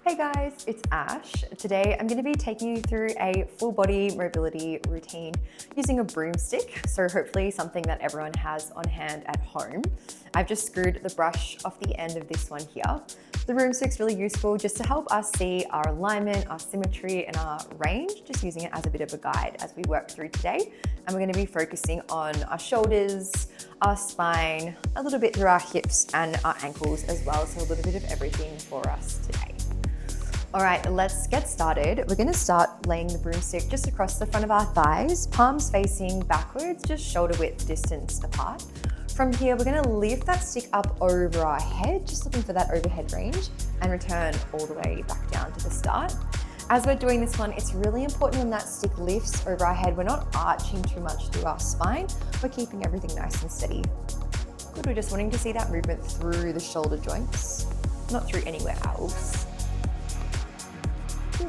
Hey guys, it's Ash. Today I'm going to be taking you through a full body mobility routine using a broomstick, so hopefully something that everyone has on hand at home. I've just screwed the brush off the end of this one here. The broomstick's really useful just to help us see our alignment, our symmetry, and our range, just using it as a bit of a guide as we work through today. And we're going to be focusing on our shoulders, our spine, a little bit through our hips and our ankles as well, so a little bit of everything for us today. All right, let's get started. We're gonna start laying the broomstick just across the front of our thighs, palms facing backwards, just shoulder width distance apart. From here, we're gonna lift that stick up over our head, just looking for that overhead range, and return all the way back down to the start. As we're doing this one, it's really important when that stick lifts over our head, we're not arching too much through our spine, we're keeping everything nice and steady. Good, we're just wanting to see that movement through the shoulder joints, not through anywhere else.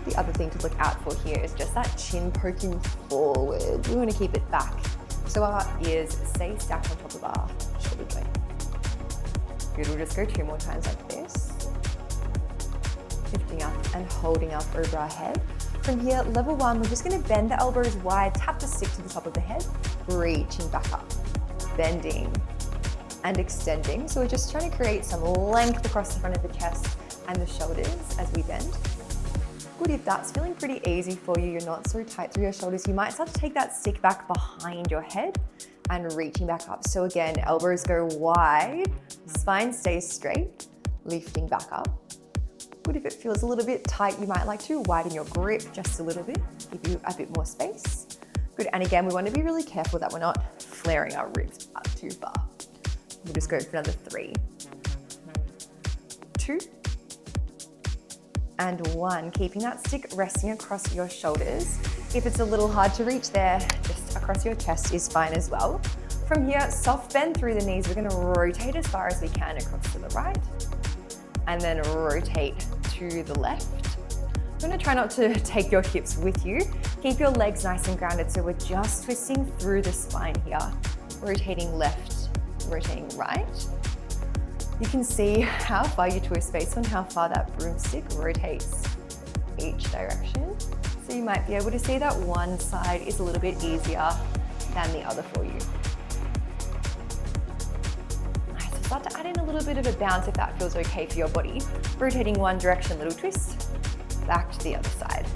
The other thing to look out for here is just that chin poking forward. We want to keep it back so our ears stay stacked on top of our shoulder joint. Good, we'll just go 2 more times like this. Lifting up and holding up over our head. From here, level 1, we're just going to bend the elbows wide, tap the stick to the top of the head, reaching back up, bending and extending. So we're just trying to create some length across the front of the chest and the shoulders as we bend. Good, if that's feeling pretty easy for you, you're not so tight through your shoulders, you might start to take that stick back behind your head and reaching back up. So again, elbows go wide, spine stays straight, lifting back up. Good, if it feels a little bit tight, you might like to widen your grip just a little bit, give you a bit more space. Good, and again, we want to be really careful that we're not flaring our ribs up too far. We'll just go for another 3, 2, and 1, keeping that stick resting across your shoulders. If it's a little hard to reach there, just across your chest is fine as well. From here, soft bend through the knees. We're gonna rotate as far as we can across to the right, and then rotate to the left. You're gonna try not to take your hips with you. Keep your legs nice and grounded, so we're just twisting through the spine here. Rotating left, rotating right. You can see how far you twist based on how far that broomstick rotates each direction. So you might be able to see that one side is a little bit easier than the other for you. Nice, so start to add in a little bit of a bounce if that feels okay for your body. Rotating one direction, little twist, back to the other side.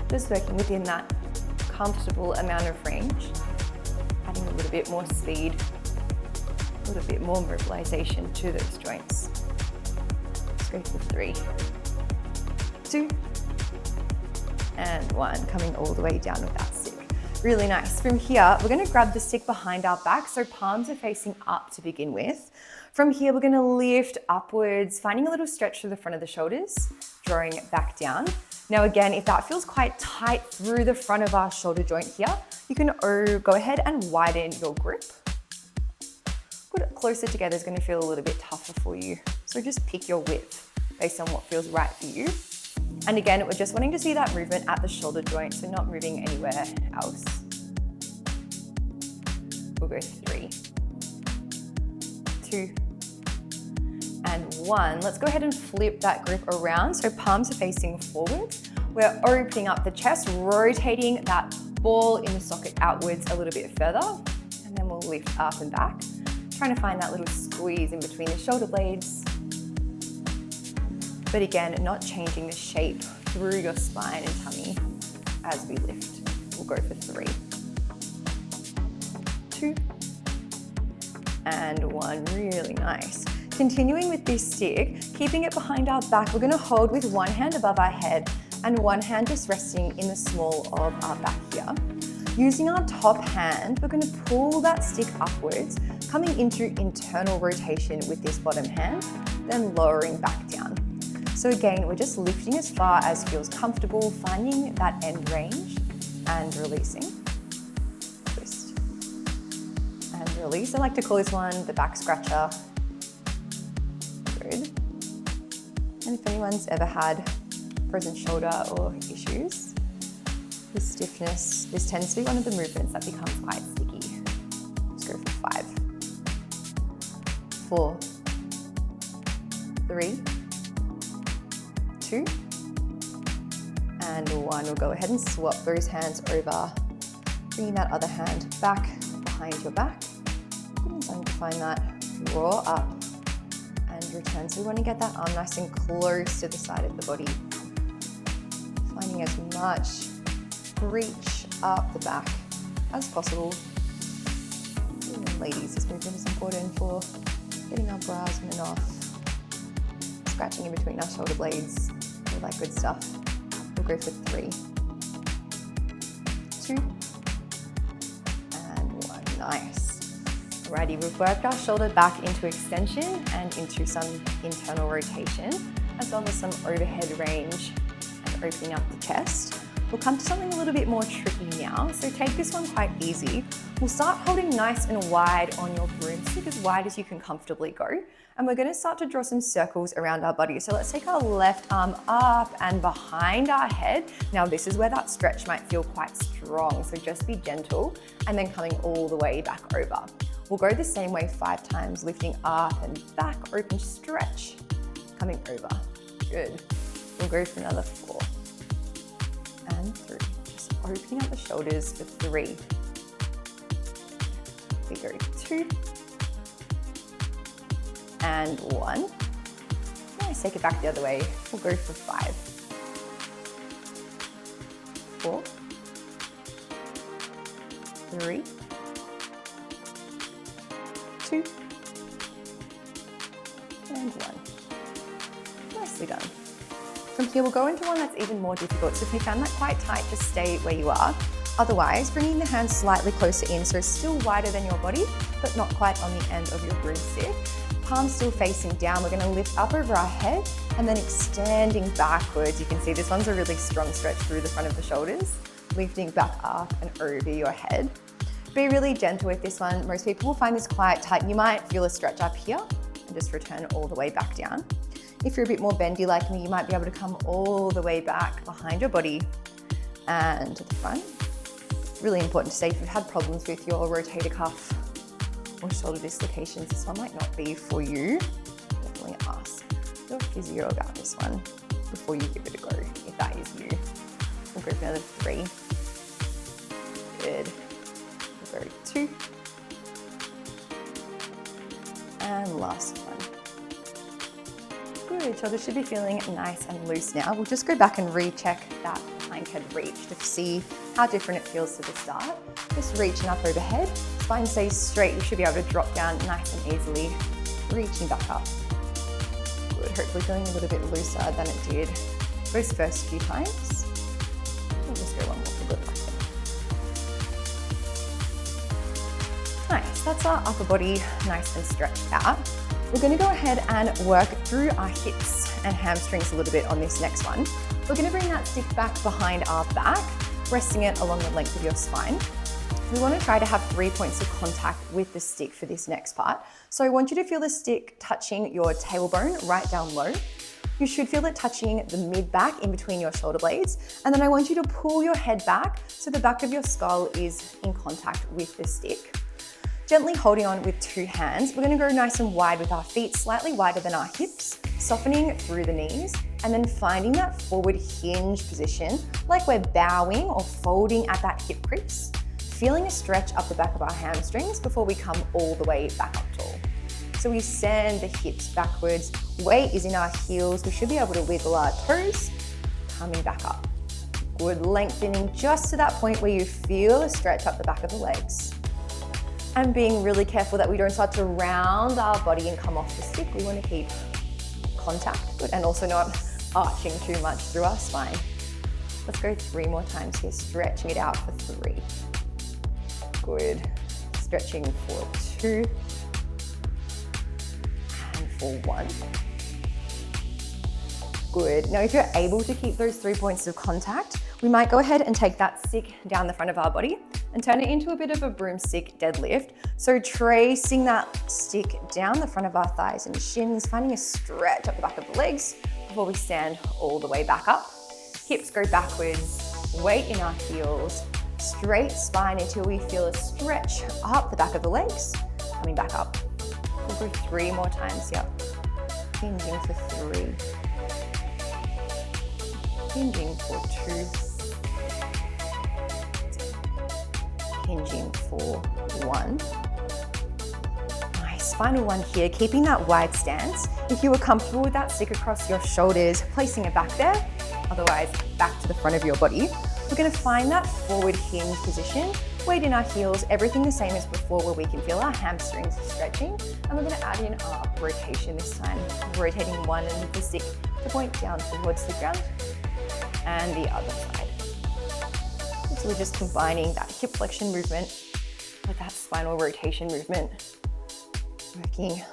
Just working within that comfortable amount of range, adding a little bit more speed, a little bit more mobilization to those joints. Let's go for 3, 2, and 1, coming all the way down with that stick. Really nice. From here, we're gonna grab the stick behind our back, so palms are facing up to begin with. From here, we're gonna lift upwards, finding a little stretch through the front of the shoulders, drawing it back down. Now again, if that feels quite tight through the front of our shoulder joint here, you can go ahead and widen your grip. Closer together is going to feel a little bit tougher for you. So just pick your width based on what feels right for you. And again, we're just wanting to see that movement at the shoulder joint, so not moving anywhere else. We'll go 3, 2, and 1. Let's go ahead and flip that grip around. So palms are facing forward. We're opening up the chest, rotating that ball in the socket outwards a little bit further. And then we'll lift up and back. Trying to find that little squeeze in between the shoulder blades. But again, not changing the shape through your spine and tummy as we lift. We'll go for 3, 2, and 1. Really nice. Continuing with this stick, keeping it behind our back, we're gonna hold with one hand above our head and one hand just resting in the small of our back here. Using our top hand, we're gonna pull that stick upwards, coming into internal rotation with this bottom hand, then lowering back down. So again, we're just lifting as far as feels comfortable, finding that end range and releasing. Twist and release. I like to call this one the back scratcher. Good. And if anyone's ever had frozen shoulder or issues, with stiffness, this tends to be one of the movements that becomes quite sticky. Let's go for 5, 4, 3, 2, and 1. We'll go ahead and swap those hands over, bringing that other hand back behind your back. Starting to find that, draw up and return. So we want to get that arm nice and close to the side of the body. Finding as much reach up the back as possible. And ladies, this movement is important for getting our brows in and off, scratching in between our shoulder blades, all that good stuff. We'll go for 3, 2, and 1. Nice. Alrighty, we've worked our shoulder back into extension and into some internal rotation, as well as some overhead range and opening up the chest. We'll come to something a little bit more tricky now, so take this one quite easy. We'll start holding nice and wide on your broomstick, as wide as you can comfortably go. And we're going to start to draw some circles around our body. So let's take our left arm up and behind our head. Now this is where that stretch might feel quite strong, so just be gentle, and then coming all the way back over. We'll go the same way 5 times, lifting up and back, open, stretch, coming over. Good. We'll go for another 4 and 3. Just opening up the shoulders for 3. We go 2 and 1. Nice, take it back the other way. We'll go for 5, 4, 3, 2, and 1. Nicely done. From here, we'll go into one that's even more difficult. So if you found that quite tight, just stay where you are. Otherwise, bringing the hands slightly closer in, so still wider than your body, but not quite on the end of your broomstick. Palms still facing down. We're going to lift up over our head and then extending backwards. You can see this one's a really strong stretch through the front of the shoulders, lifting back up and over your head. Be really gentle with this one. Most people will find this quite tight. You might feel a stretch up here and just return all the way back down. If you're a bit more bendy like me, you might be able to come all the way back behind your body and to the front. Really important to say if you've had problems with your rotator cuff or shoulder dislocations, this one might not be for you. Definitely ask your physio about this one before you give it a go, if that is you. We'll go for another 3. Good. We'll go 2. And last one. Good, shoulders should be feeling nice and loose now. We'll just go back and recheck that behind head reach to see how different it feels to the start. Just reaching up overhead, spine stays straight. You should be able to drop down nice and easily, reaching back up. Good, hopefully feeling a little bit looser than it did those first few times. We'll just go one more for good luck. Nice, that's our upper body nice and stretched out. We're going to go ahead and work through our hips and hamstrings a little bit on this next one. We're going to bring that stick back behind our back, resting it along the length of your spine. We want to try to have 3 points of contact with the stick for this next part. So I want you to feel the stick touching your tailbone right down low. You should feel it touching the mid-back in between your shoulder blades. And then I want you to pull your head back so the back of your skull is in contact with the stick. Gently holding on with 2 hands, we're going to go nice and wide with our feet, slightly wider than our hips, softening through the knees, and then finding that forward hinge position, like we're bowing or folding at that hip crease, feeling a stretch up the back of our hamstrings before we come all the way back up tall. So we send the hips backwards, weight is in our heels, we should be able to wiggle our toes, coming back up. Good, lengthening just to that point where you feel a stretch up the back of the legs. And being really careful that we don't start to round our body and come off the stick. We want to keep contact and also not arching too much through our spine. Let's go 3 more times here, stretching it out for 3. Good. Stretching for 2. And for 1. Good. Now if you're able to keep those 3 points of contact, we might go ahead and take that stick down the front of our body and turn it into a bit of a broomstick deadlift. So tracing that stick down the front of our thighs and shins, finding a stretch up the back of the legs before we stand all the way back up. Hips go backwards, weight in our heels, straight spine until we feel a stretch up the back of the legs, coming back up. We'll go 3 more times here. Hinging for 3, hinging for 2, hinging for 1. Nice, final one here, keeping that wide stance. If you were comfortable with that, stick across your shoulders, placing it back there, otherwise back to the front of your body. We're gonna find that forward hinge position, weight in our heels, everything the same as before where we can feel our hamstrings stretching. And we're gonna add in our rotation this time, rotating one end of the stick to point down towards the ground and the other side. So we're just combining that hip flexion movement with that spinal rotation movement, working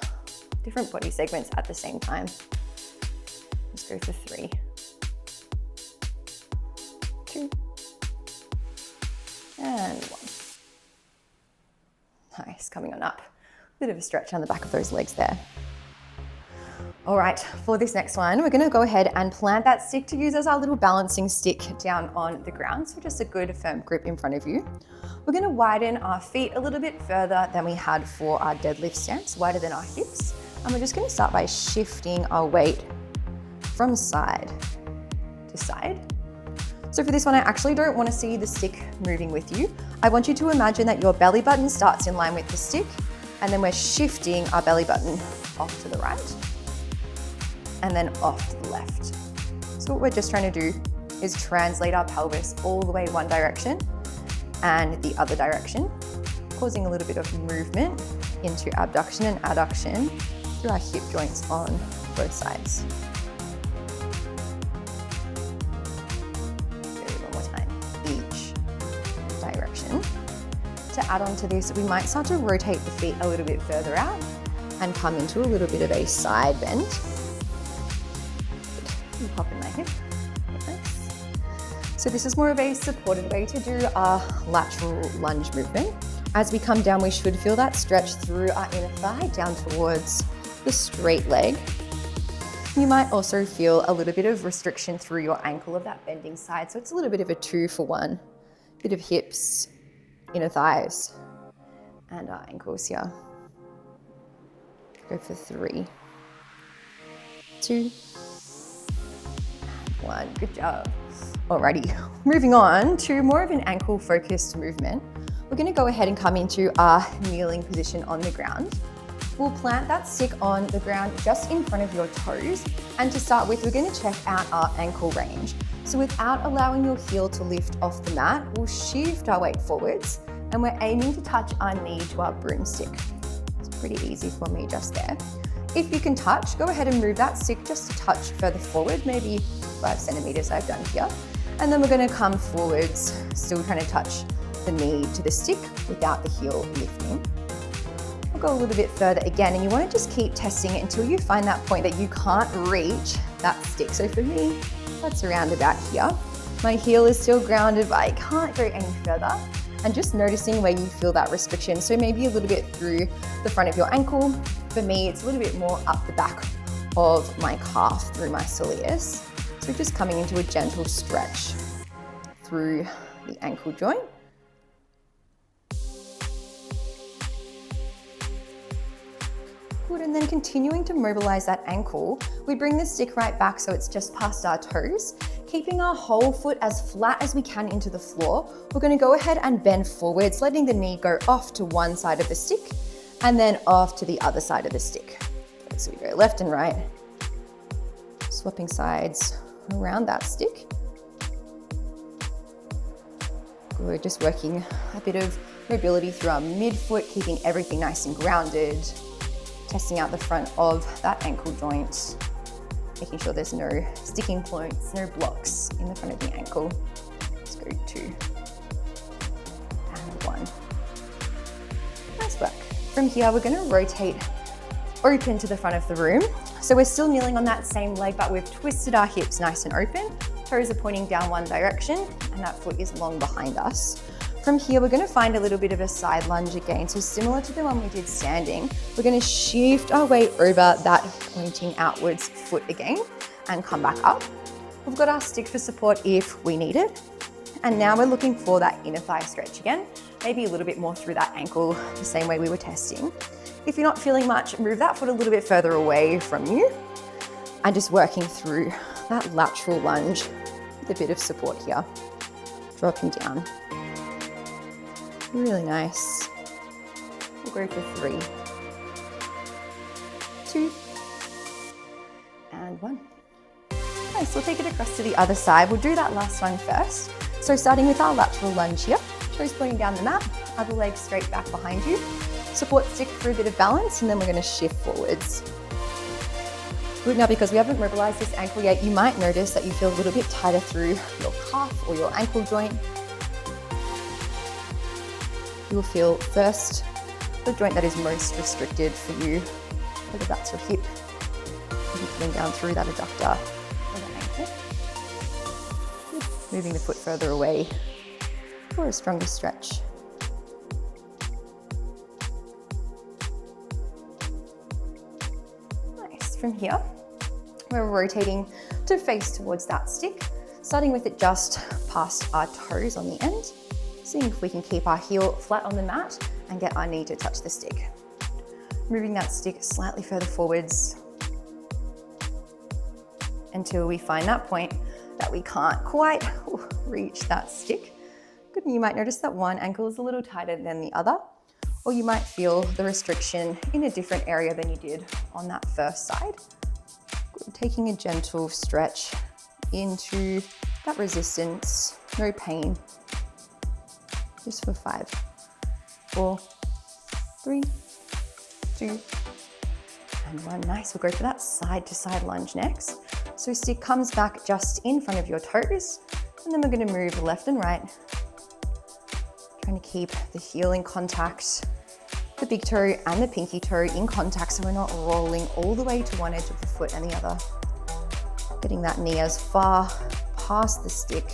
different body segments at the same time. Let's go for 3, 2, and 1. Nice, coming on up. Bit of a stretch on the back of those legs there. All right, for this next one, we're gonna go ahead and plant that stick to use as our little balancing stick down on the ground. So just a good firm grip in front of you. We're gonna widen our feet a little bit further than we had for our deadlift stance, wider than our hips. And we're just gonna start by shifting our weight from side to side. So for this one, I actually don't want to see the stick moving with you. I want you to imagine that your belly button starts in line with the stick, and then we're shifting our belly button off to the right, and then off to the left. So what we're just trying to do is translate our pelvis all the way one direction and the other direction, causing a little bit of movement into abduction and adduction through our hip joints on both sides. To add on to this, we might start to rotate the feet a little bit further out and come into a little bit of a side bend. Good. Pop in my hip. Nice. So this is more of a supported way to do our lateral lunge movement. As we come down, we should feel that stretch through our inner thigh down towards the straight leg. You might also feel a little bit of restriction through your ankle of that bending side. So it's a little bit of a 2 for 1. Bit of hips, inner thighs, and our ankles here. Go for 3, 2, 1. Good job. Alrighty, moving on to more of an ankle focused movement. We're gonna go ahead and come into our kneeling position on the ground. We'll plant that stick on the ground just in front of your toes. And to start with, we're gonna check out our ankle range. So without allowing your heel to lift off the mat, we'll shift our weight forwards and we're aiming to touch our knee to our broomstick. It's pretty easy for me just there. If you can touch, go ahead and move that stick just a touch further forward, maybe 5 centimeters I've done here. And then we're gonna come forwards, still trying to touch the knee to the stick without the heel lifting. We'll go a little bit further again, and you wanna just keep testing it until you find that point that you can't reach that stick. So for me, that's around about here. My heel is still grounded, but I can't go any further. And just noticing where you feel that restriction. So maybe a little bit through the front of your ankle. For me, it's a little bit more up the back of my calf through my soleus. So just coming into a gentle stretch through the ankle joint. Good, and then continuing to mobilize that ankle, we bring the stick right back so it's just past our toes. Keeping our whole foot as flat as we can into the floor, we're gonna go ahead and bend forwards, letting the knee go off to one side of the stick and then off to the other side of the stick. So we go left and right, swapping sides around that stick. Good, just working a bit of mobility through our midfoot, keeping everything nice and grounded, testing out the front of that ankle joint, making sure there's no sticking points, no blocks in the front of the ankle. Let's go 2 and 1. Nice work. From here, we're gonna rotate open to the front of the room. So we're still kneeling on that same leg, but we've twisted our hips nice and open. Toes are pointing down one direction, and that foot is long behind us. From here, we're gonna find a little bit of a side lunge again. So similar to the one we did standing, we're gonna shift our weight over that pointing outwards foot again and come back up. We've got our stick for support if we need it. And now we're looking for that inner thigh stretch again, maybe a little bit more through that ankle, the same way we were testing. If you're not feeling much, move that foot a little bit further away from you and just working through that lateral lunge with a bit of support here. Dropping down. Really nice. We'll go for 3, 2, and 1. Nice, we'll take it across to the other side. We'll do that last one first. So starting with our lateral lunge here, toes pointing down the mat, other leg straight back behind you. Support stick for a bit of balance, and then we're going to shift forwards. Good. Now, because we haven't mobilized this ankle yet, you might notice that you feel a little bit tighter through your calf or your ankle joint. You will feel first the joint that is most restricted for you, whether that's your hip, maybe pulling down through that adductor or the ankle. Moving the foot further away for a stronger stretch. Nice. From here, we're rotating to face towards that stick, starting with it just past our toes on the end, seeing if we can keep our heel flat on the mat and get our knee to touch the stick. Moving that stick slightly further forwards until we find that point that we can't quite reach that stick. Good, and you might notice that one ankle is a little tighter than the other, or you might feel the restriction in a different area than you did on that first side. Good. Taking a gentle stretch into that resistance, no pain. Just for 5, 4, 3, 2, and 1. Nice, we'll go for that side to side lunge next. So stick comes back just in front of your toes, and then we're going to move left and right, trying to keep the heel in contact, the big toe and the pinky toe in contact, so we're not rolling all the way to one edge of the foot and the other. Getting that knee as far past the stick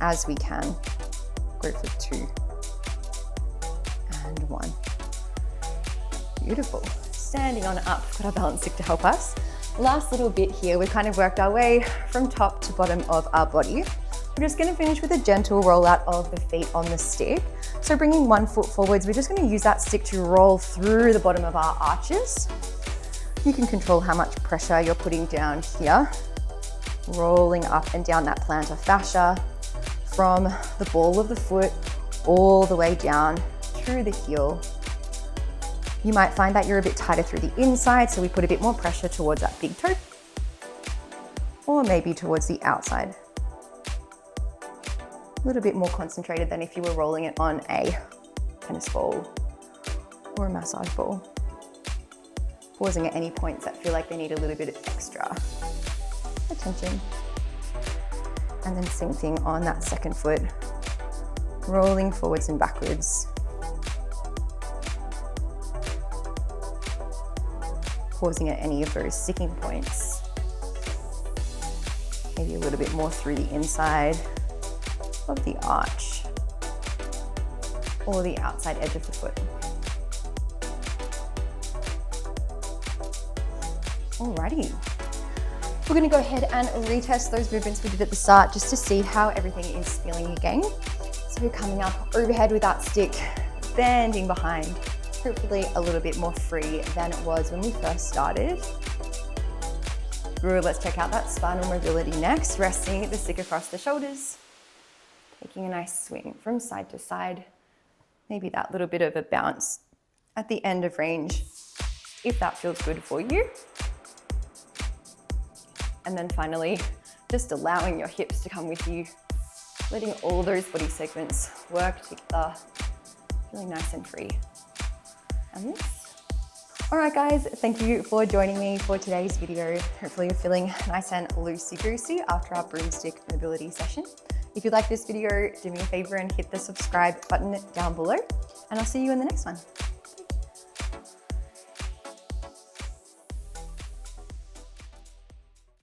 as we can. Go for 2 and 1. Beautiful. Standing on up, got our balance stick to help us. Last little bit here, we've kind of worked our way from top to bottom of our body. We're just going to finish with a gentle rollout of the feet on the stick. So bringing one foot forwards, we're just going to use that stick to roll through the bottom of our arches. You can control how much pressure you're putting down here. Rolling up and down that plantar fascia from the ball of the foot all the way down through the heel. You might find that you're a bit tighter through the inside, so we put a bit more pressure towards that big toe, or maybe towards the outside. A little bit more concentrated than if you were rolling it on a tennis ball or a massage ball. Pausing at any points that feel like they need a little bit of extra attention. And then same thing on that second foot, rolling forwards and backwards. Pausing at any of those sticking points. Maybe a little bit more through the inside of the arch or the outside edge of the foot. Alrighty. We're going to go ahead and retest those movements we did at the start just to see how everything is feeling again. So we're coming up overhead with that stick, bending behind, hopefully a little bit more free than it was when we first started. Good, let's check out that spinal mobility next, resting the stick across the shoulders, taking a nice swing from side to side, maybe that little bit of a bounce at the end of range, if that feels good for you. And then finally, just allowing your hips to come with you, letting all those body segments work together, feeling nice and free. And this. All right, guys, thank you for joining me for today's video. Hopefully you're feeling nice and loosey-goosey after our broomstick mobility session. If you like this video, do me a favor and hit the subscribe button down below, and I'll see you in the next one.